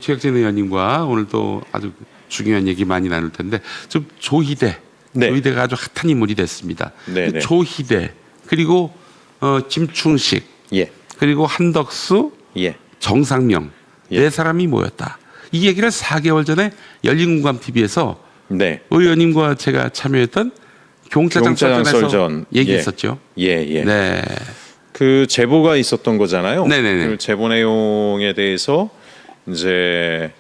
최혁진 의원님과 오늘 또 아주 중요한 얘기 많이 나눌 텐데 좀 조희대, 네. 조희대가 아주 핫한 인물이 됐습니다. 네, 네. 조희대 그리고 김충식 예. 그리고 한덕수, 예. 정상명 예. 네 사람이 모였다. 이 얘기를 4개월 전에 열린공감 TV에서 네. 의원님과 제가 참여했던 경짜장 썰전에서 얘기했었죠. 예, 예. 네. 그 제보가 있었던 거잖아요. 네네네. 그 제보 내용에 대해서 이제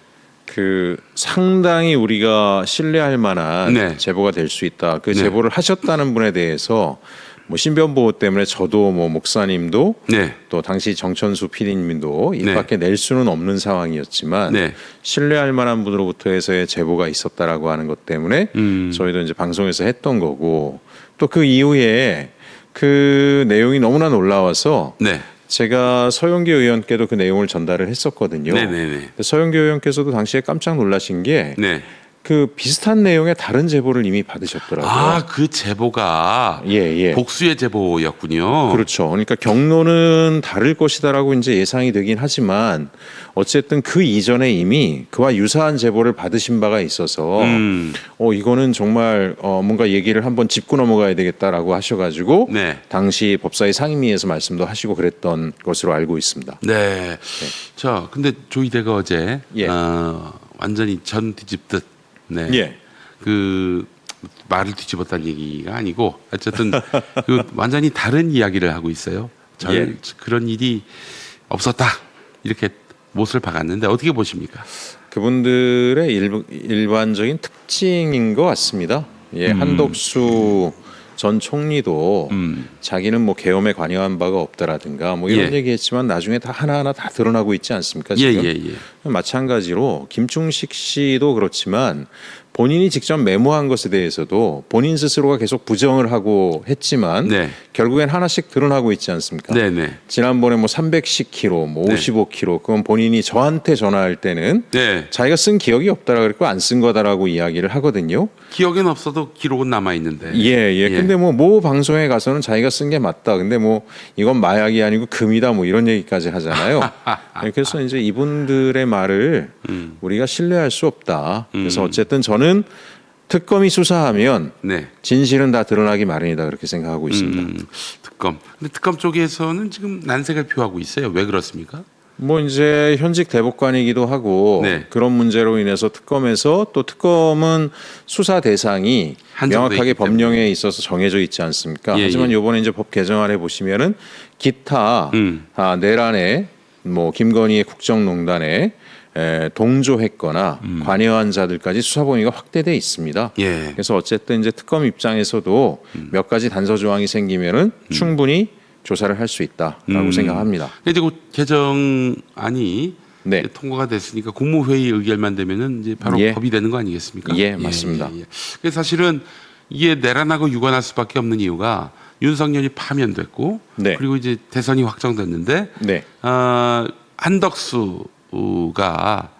그 상당히 우리가 신뢰할 만한 네. 제보가 될 수 있다. 그 네. 제보를 하셨다는 분에 대해서 뭐 신변 보호 때문에 저도 뭐 목사님도 네. 또 당시 정천수 PD님도 입 네. 밖에 낼 수는 없는 상황이었지만 네. 신뢰할 만한 분으로부터에서의 제보가 있었다라고 하는 것 때문에 저희도 이제 방송에서 했던 거고 또 그 이후에 그 내용이 너무나 놀라워서 네. 제가 서영교 의원께도 그 내용을 전달을 했었거든요. 네네네. 서영교 의원께서도 당시에 깜짝 놀라신 게 네. 그 비슷한 내용의 다른 제보를 이미 받으셨더라고요. 아, 그 제보가 예, 예. 복수의 제보였군요. 그렇죠. 그러니까 경로는 다를 것이다라고 이제 예상이 되긴 하지만 어쨌든 그 이전에 이미 그와 유사한 제보를 받으신 바가 있어서 이거는 정말 뭔가 얘기를 한번 짚고 넘어가야 되겠다라고 하셔가지고 네. 당시 법사위 상임위에서 말씀도 하시고 그랬던 것으로 알고 있습니다. 네. 자, 근데 조희대가 어제 예. 완전히 전 뒤집듯 네. 예. 그 말을 뒤집었다는 얘기가 아니고 어쨌든 그 완전히 다른 이야기를 하고 있어요. 예. 그런 일이 없었다. 이렇게 못을 박았는데 어떻게 보십니까? 그분들의 일반적인 특징인 것 같습니다. 예, 한덕수 전 총리도 자기는 뭐 계엄에 관여한 바가 없다라든가 뭐 이런 예. 얘기했지만 나중에 다 하나하나 다 드러나고 있지 않습니까? 예, 지금? 예, 예. 마찬가지로 김충식 씨도 그렇지만 본인이 직접 메모한 것에 대해서도 본인 스스로가 계속 부정을 하고 했지만 네. 결국엔 하나씩 드러나고 있지 않습니까? 네, 네. 지난번에 뭐 310kg, 뭐 네. 55kg 그건 본인이 저한테 전화할 때는 네. 자기가 쓴 기억이 없다라 그랬고 안 쓴 거다라고 이야기를 하거든요. 기억엔 없어도 기록은 남아 있는데. 예. 근데 모 방송에 가서는 자기가 쓴 게 맞다. 근데 뭐 이건 마약이 아니고 금이다. 뭐 이런 얘기까지 하잖아요. 그래서 이제 이분들의 말을 우리가 신뢰할 수 없다. 그래서 어쨌든 저는 특검이 수사하면 네. 진실은 다 드러나기 마련이다 그렇게 생각하고 있습니다. 특검. 근데 특검 쪽에서는 지금 난색을 표하고 있어요. 왜 그렇습니까? 뭐 이제 현직 대법관이기도 하고 네. 그런 문제로 인해서 특검에서 또 특검은 수사 대상이 한정돼 명확하게 있기 때문에. 법령에 있어서 정해져 있지 않습니까? 예, 하지만 예. 이번에 이제 법 개정안에 보시면은 기타 내란에 뭐 김건희의 국정농단에 동조했거나 관여한 자들까지 수사 범위가 확대돼 있습니다. 예. 그래서 어쨌든 이제 특검 입장에서도 몇 가지 단서 조항이 생기면은 충분히 조사를 할 수 있다라고 생각합니다. 근데 이제 그 개정안이 네. 이제 통과가 됐으니까 국무회의 의결만 되면은 이제 바로 예. 법이 되는 거 아니겠습니까? 예, 맞습니다. 그래서 사실은 이게 내란하고 유관할 수밖에 없는 이유가 윤석열이 파면됐고 네. 그리고 이제 대선이 확정됐는데 네. 한덕수가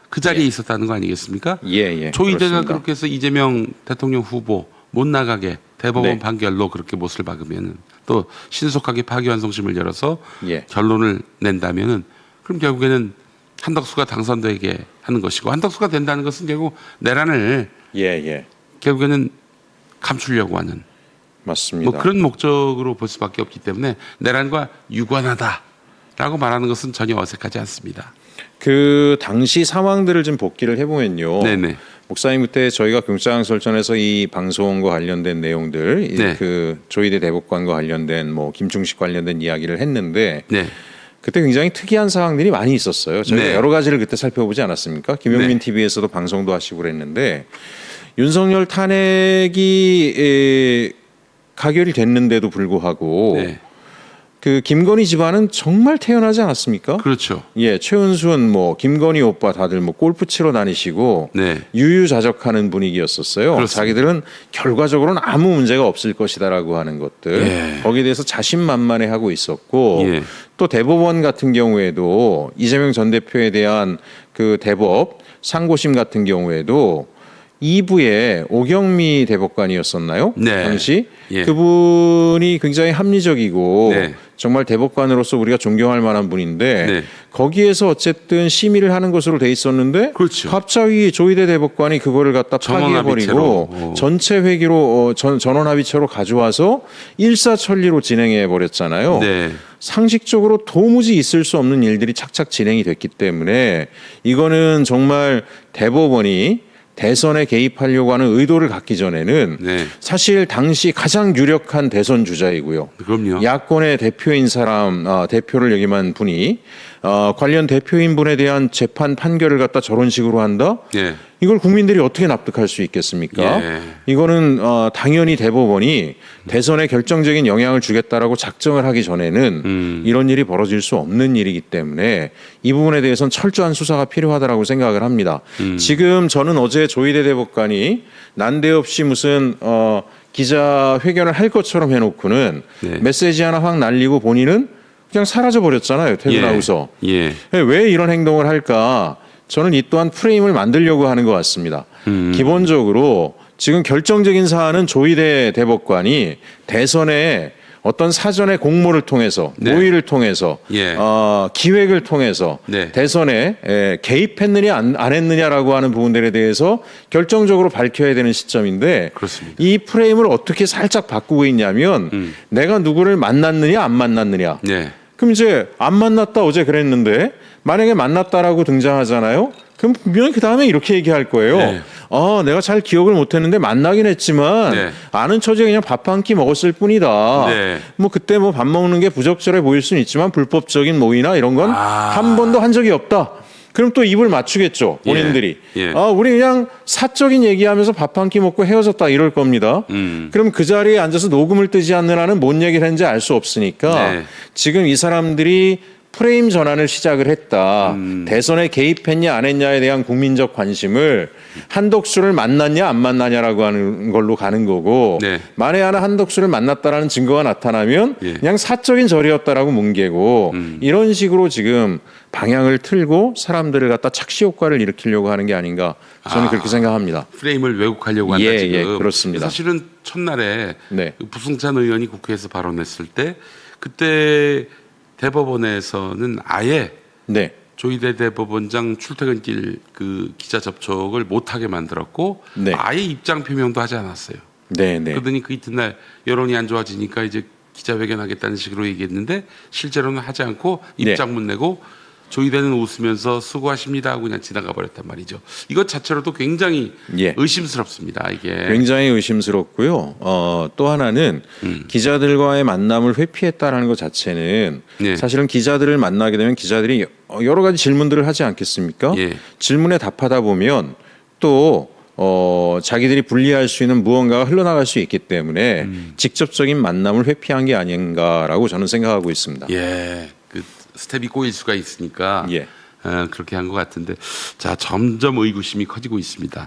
그 자리에 있었다는 거 아니겠습니까? 예. 조희대가 그렇습니다. 그렇게 해서 이재명 대통령 후보 못 나가게 대법원 네. 판결로 그렇게 못을 박으면은 또 신속하게 파기환송심을 열어서 예. 결론을 낸다면은 그럼 결국에는 한덕수가 당선되게 하는 것이고 한덕수가 된다는 것은 결국 내란을 예. 결국에는 감추려고 하는 맞습니다. 뭐 그런 목적으로 볼 수밖에 없기 때문에 내란과 유관하다라고 말하는 것은 전혀 어색하지 않습니다. 그 당시 상황들을 좀 복기를 해보면요. 네네. 목사님 그때 저희가 경장 설전에서 이 방송과 관련된 내용들, 네. 그 조희대 대법관과 관련된 뭐 김충식 관련된 이야기를 했는데 네. 그때 굉장히 특이한 사항들이 많이 있었어요. 저희가 네. 여러 가지를 그때 살펴보지 않았습니까? 김용민 네. TV에서도 방송도 하시고 그랬는데 윤석열 탄핵이 가결이 됐는데도 불구하고 네. 그 김건희 집안은 정말 태연하지 않았습니까? 그렇죠. 예, 최은순 뭐 김건희 오빠 다들 뭐 골프 치러 다니시고 네. 유유자적하는 분위기였었어요. 그렇습니다. 자기들은 결과적으로는 아무 문제가 없을 것이다라고 하는 것들 예. 거기에 대해서 자신만만해하고 있었고 예. 또 대법원 같은 경우에도 이재명 전 대표에 대한 그 대법 상고심 같은 경우에도 2부에 오경미 대법관이었었나요? 네. 당시 예. 그분이 굉장히 합리적이고 네. 정말 대법관으로서 우리가 존경할 만한 분인데 네. 거기에서 어쨌든 심의를 하는 것으로 돼 있었는데 그렇죠. 갑자기 조희대 대법관이 그거를 갖다 파기해버리고 전원합의체로. 전체 회기로 전원합의체로 가져와서 일사천리로 진행해 버렸잖아요. 네. 상식적으로 도무지 있을 수 없는 일들이 착착 진행이 됐기 때문에 이거는 정말 대법원이 대선에 개입하려고 하는 의도를 갖기 전에는 네. 사실 당시 가장 유력한 대선 주자이고요. 그럼요. 야권의 대표인 사람, 대표를 역임한 분이 관련 대표인 분에 대한 재판 판결을 갖다 저런 식으로 한다? 예. 이걸 국민들이 어떻게 납득할 수 있겠습니까? 예. 이거는 당연히 대법원이 대선에 결정적인 영향을 주겠다라고 작정을 하기 전에는 이런 일이 벌어질 수 없는 일이기 때문에 이 부분에 대해서는 철저한 수사가 필요하다라고 생각을 합니다. 지금 저는 어제 조희대 대법관이 난데없이 무슨 기자회견을 할 것처럼 해놓고는 네. 메시지 하나 확 날리고 본인은 그냥 사라져 버렸잖아요. 퇴근하고서. 예. 왜 이런 행동을 할까? 저는 이 또한 프레임을 만들려고 하는 것 같습니다. 기본적으로 지금 결정적인 사안은 조희대 대법관이 대선에 어떤 사전의 공모를 통해서 네. 모의를 통해서 예. 기획을 통해서 네. 대선에 개입했느냐 안 했느냐라고 하는 부분들에 대해서 결정적으로 밝혀야 되는 시점인데 그렇습니다. 이 프레임을 어떻게 살짝 바꾸고 있냐면 내가 누구를 만났느냐 안 만났느냐 네. 그럼 이제 안 만났다 어제 그랬는데 만약에 만났다라고 등장하잖아요. 그럼 분명히 그 다음에 이렇게 얘기할 거예요. 네. 내가 잘 기억을 못했는데 만나긴 했지만 네. 아는 처지에 그냥 밥 한 끼 먹었을 뿐이다. 네. 뭐 그때 뭐 밥 먹는 게 부적절해 보일 수는 있지만 불법적인 모의나 이런 건 아. 한 번도 한 적이 없다. 그럼 또 입을 맞추겠죠. 본인들이. 예. 우리 그냥 사적인 얘기하면서 밥 한 끼 먹고 헤어졌다 이럴 겁니다. 그럼 그 자리에 앉아서 녹음을 뜨지 않는 한은 뭔 얘기를 했는지 알 수 없으니까 네. 지금 이 사람들이 프레임 전환을 시작을 했다. 대선에 개입했냐 안 했냐에 대한 국민적 관심을 한덕수를 만났냐 안 만나냐라고 하는 걸로 가는 거고 네. 만에 하나 한덕수를 만났다라는 증거가 나타나면 예. 그냥 사적인 절이었다라고 뭉개고 이런 식으로 지금 방향을 틀고 사람들을 갖다 착시 효과를 일으키려고 하는 게 아닌가 저는 그렇게 생각합니다. 프레임을 왜곡하려고 한다 예, 지금. 예, 그렇습니다. 사실은 첫날에 네. 부승찬 의원이 국회에서 발언했을 때 그때 대법원에서는 아예 네. 조희대 대법원장 출퇴근길 그 기자 접촉을 못하게 만들었고 네. 아예 입장 표명도 하지 않았어요. 네, 네. 그러더니 그 이튿날 여론이 안 좋아지니까 이제 기자회견하겠다는 식으로 얘기했는데 실제로는 하지 않고 네. 입장문 내고 조희대는 웃으면서 수고하십니다 하고 그냥 지나가 버렸단 말이죠. 이것 자체로도 굉장히 예. 의심스럽습니다. 이게. 굉장히 의심스럽고요. 또 하나는 기자들과의 만남을 회피했다라는 것 자체는 예. 사실은 기자들을 만나게 되면 기자들이 여러 가지 질문들을 하지 않겠습니까? 예. 질문에 답하다 보면 또 자기들이 분리할 수 있는 무언가가 흘러나갈 수 있기 때문에 직접적인 만남을 회피한 게 아닌가라고 저는 생각하고 있습니다. 예. 그 스텝이 꼬일 수가 있으니까 예. 그렇게 한 것 같은데 자 점점 의구심이 커지고 있습니다.